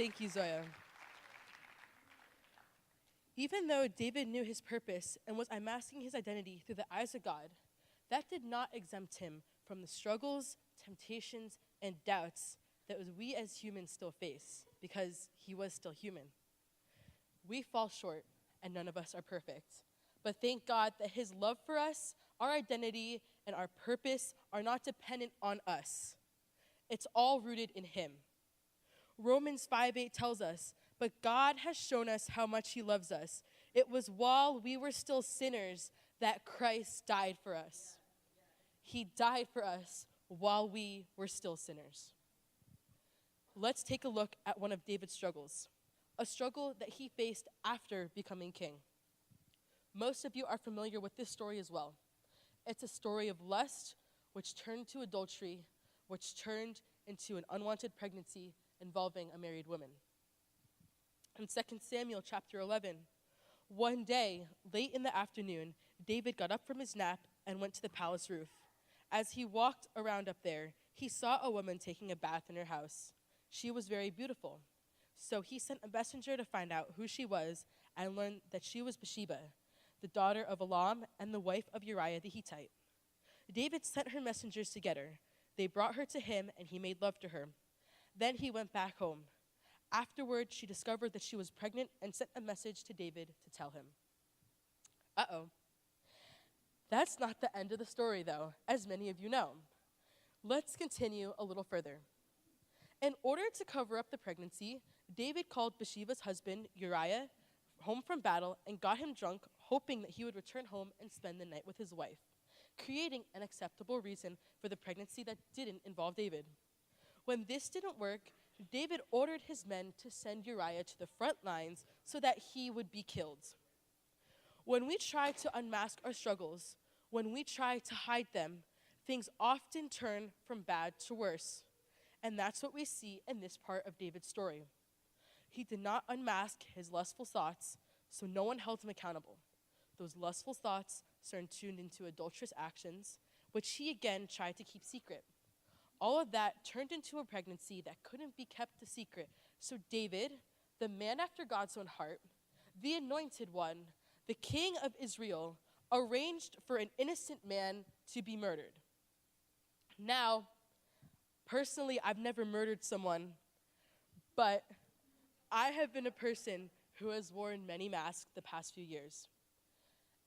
Thank you, Zoya. Even though David knew his purpose and was unmasking his identity through the eyes of God, that did not exempt him from the struggles, temptations, and doubts that we as humans still face, because he was still human. We fall short, and none of us are perfect. But thank God that his love for us, our identity, and our purpose are not dependent on us. It's all rooted in him. Romans 5:8 tells us, "But God has shown us how much he loves us. It was while we were still sinners that Christ died for us." He died for us while we were still sinners. Let's take a look at one of David's struggles, a struggle that he faced after becoming king. Most of you are familiar with this story as well. It's a story of lust, which turned to adultery, which turned into an unwanted pregnancy involving a married woman. In 2 Samuel chapter 11, one day, late in the afternoon, David got up from his nap and went to the palace roof. As he walked around up there, he saw a woman taking a bath in her house. She was very beautiful. So he sent a messenger to find out who she was and learned that she was Bathsheba, the daughter of Elam and the wife of Uriah the Hittite. David sent her messengers to get her. They brought her to him, and he made love to her. Then he went back home. Afterward, she discovered that she was pregnant and sent a message to David to tell him. Uh-oh. That's not the end of the story, though, as many of you know. Let's continue a little further. In order to cover up the pregnancy, David called Bathsheba's husband, Uriah, home from battle and got him drunk, hoping that he would return home and spend the night with his wife, creating an acceptable reason for the pregnancy that didn't involve David. When this didn't work, David ordered his men to send Uriah to the front lines so that he would be killed. When we try to unmask our struggles, when we try to hide them, things often turn from bad to worse. And that's what we see in this part of David's story. He did not unmask his lustful thoughts, so no one held him accountable. Those lustful thoughts turned into adulterous actions, which he again tried to keep secret. All of that turned into a pregnancy that couldn't be kept a secret. So David, the man after God's own heart, the anointed one, the king of Israel, arranged for an innocent man to be murdered. Now, personally, I've never murdered someone, but I have been a person who has worn many masks the past few years.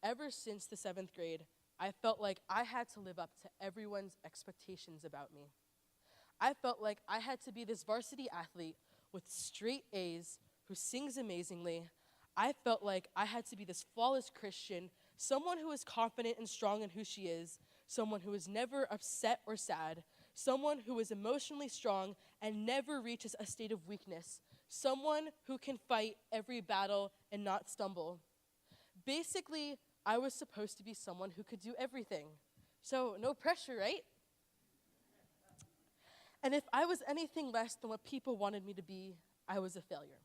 Ever since the 7th grade, I felt like I had to live up to everyone's expectations about me. I felt like I had to be this varsity athlete with straight A's who sings amazingly. I felt like I had to be this flawless Christian, someone who is confident and strong in who she is, someone who is never upset or sad, someone who is emotionally strong and never reaches a state of weakness, someone who can fight every battle and not stumble. Basically, I was supposed to be someone who could do everything. So no pressure, right? And if I was anything less than what people wanted me to be, I was a failure.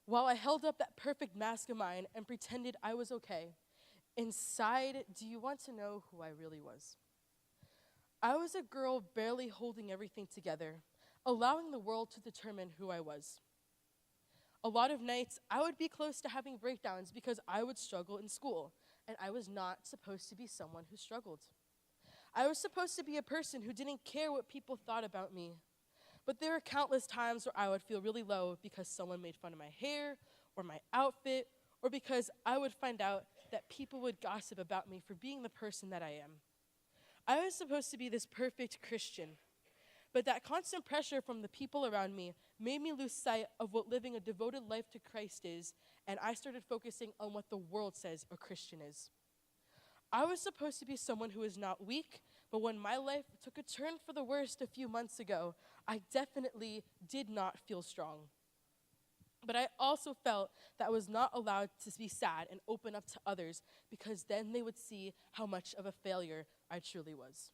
While I held up that perfect mask of mine and pretended I was okay, inside, do you want to know who I really was? I was a girl barely holding everything together, allowing the world to determine who I was. A lot of nights, I would be close to having breakdowns because I would struggle in school, and I was not supposed to be someone who struggled. I was supposed to be a person who didn't care what people thought about me. But there were countless times where I would feel really low because someone made fun of my hair or my outfit, or because I would find out that people would gossip about me for being the person that I am. I was supposed to be this perfect Christian, but that constant pressure from the people around me made me lose sight of what living a devoted life to Christ is, and I started focusing on what the world says a Christian is. I was supposed to be someone who is not weak, but when my life took a turn for the worst a few months ago, I definitely did not feel strong. But I also felt that I was not allowed to be sad and open up to others, because then they would see how much of a failure I truly was.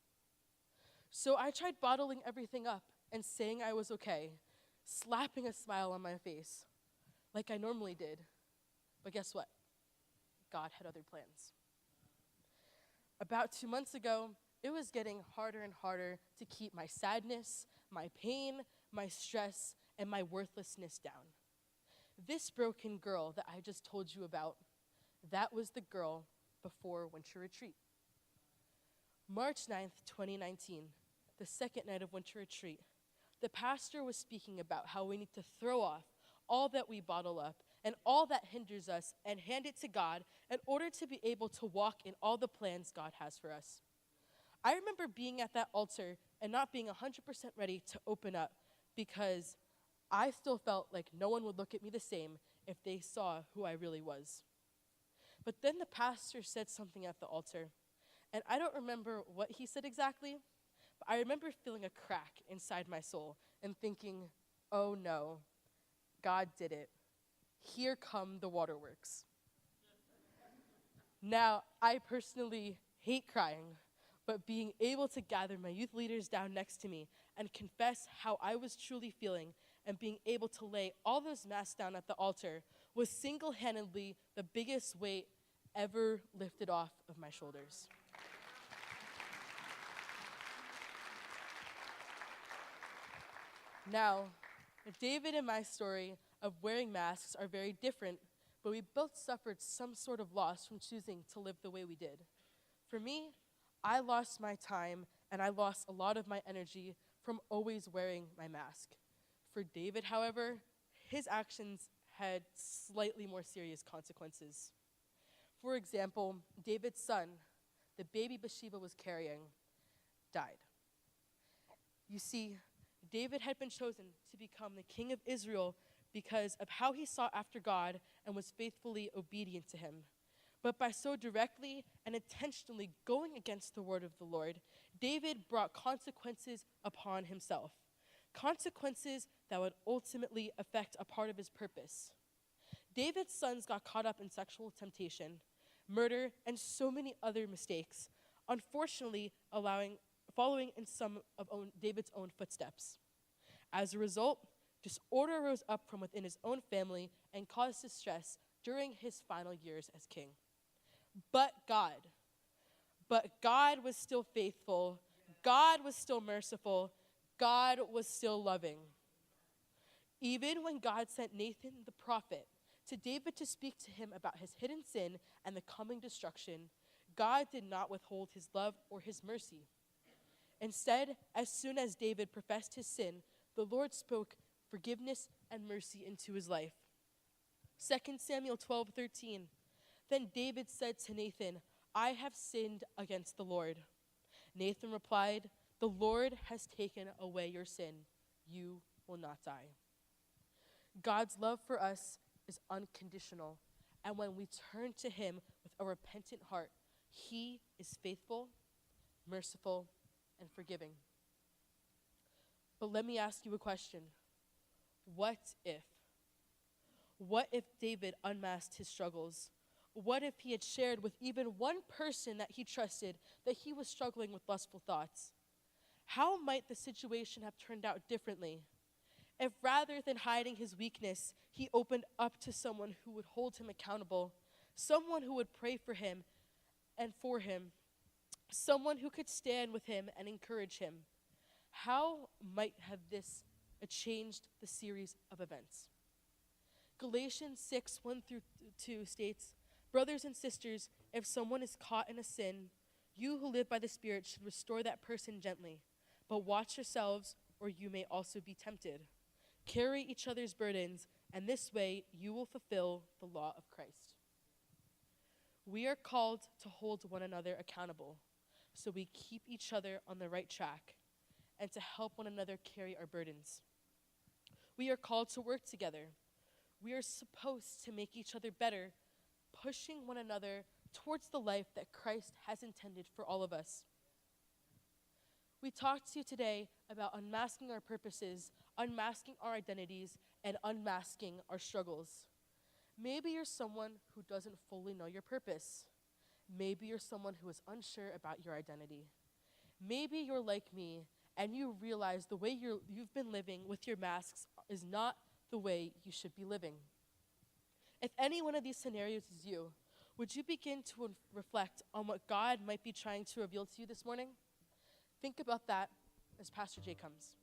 So I tried bottling everything up and saying I was okay, slapping a smile on my face, like I normally did. But guess what? God had other plans. About 2 months ago, it was getting harder and harder to keep my sadness, my pain, my stress, and my worthlessness down. This broken girl that I just told you about, that was the girl before winter retreat. March 9th, 2019, the second night of winter retreat, the pastor was speaking about how we need to throw off all that we bottle up and all that hinders us and hand it to God in order to be able to walk in all the plans God has for us. I remember being at that altar and not being 100% ready to open up because I still felt like no one would look at me the same if they saw who I really was. But then the pastor said something at the altar, and I don't remember what he said exactly, but I remember feeling a crack inside my soul and thinking, oh no, God did it. Here come the waterworks. Now, I personally hate crying, but being able to gather my youth leaders down next to me and confess how I was truly feeling and being able to lay all those masks down at the altar was single-handedly the biggest weight ever lifted off of my shoulders. Now, David and my story of wearing masks are very different, but we both suffered some sort of loss from choosing to live the way we did. For me, I lost my time and I lost a lot of my energy from always wearing my mask. For David, however, his actions had slightly more serious consequences. For example, David's son, the baby Bathsheba was carrying, died. You see, David had been chosen to become the king of Israel because of how he sought after God and was faithfully obedient to him. But by so directly and intentionally going against the word of the Lord, David brought consequences upon himself. Consequences that would ultimately affect a part of his purpose. David's sons got caught up in sexual temptation, murder, and so many other mistakes, unfortunately following in some of David's own footsteps. As a result, disorder rose up from within his own family and caused distress during his final years as king. But God was still faithful. God was still merciful. God was still loving. Even when God sent Nathan the prophet to David to speak to him about his hidden sin and the coming destruction, God did not withhold his love or his mercy. Instead, as soon as David professed his sin, the Lord spoke forgiveness and mercy into his life. 2 Samuel 12:13. Then David said to Nathan, I have sinned against the Lord. Nathan replied, the Lord has taken away your sin. You will not die. God's love for us is unconditional, and when we turn to him with a repentant heart, he is faithful, merciful, and forgiving. But let me ask you a question. What if? What if David unmasked his struggles? What if he had shared with even one person that he trusted that he was struggling with lustful thoughts? How might the situation have turned out differently if rather than hiding his weakness, he opened up to someone who would hold him accountable, someone who would pray for him and for him, someone who could stand with him and encourage him? How might have this changed the series of events? Galatians 6:1-2 states, brothers and sisters, if someone is caught in a sin, you who live by the Spirit should restore that person gently. But watch yourselves, or you may also be tempted. Carry each other's burdens, and this way you will fulfill the law of Christ. We are called to hold one another accountable, so we keep each other on the right track, and to help one another carry our burdens. We are called to work together. We are supposed to make each other better, pushing one another towards the life that Christ has intended for all of us. We talked to you today about unmasking our purposes, unmasking our identities, and unmasking our struggles. Maybe you're someone who doesn't fully know your purpose. Maybe you're someone who is unsure about your identity. Maybe you're like me and you realize the way you've been living with your masks is not the way you should be living. If any one of these scenarios is you, would you begin to reflect on what God might be trying to reveal to you this morning? Think about that as Pastor Jay comes.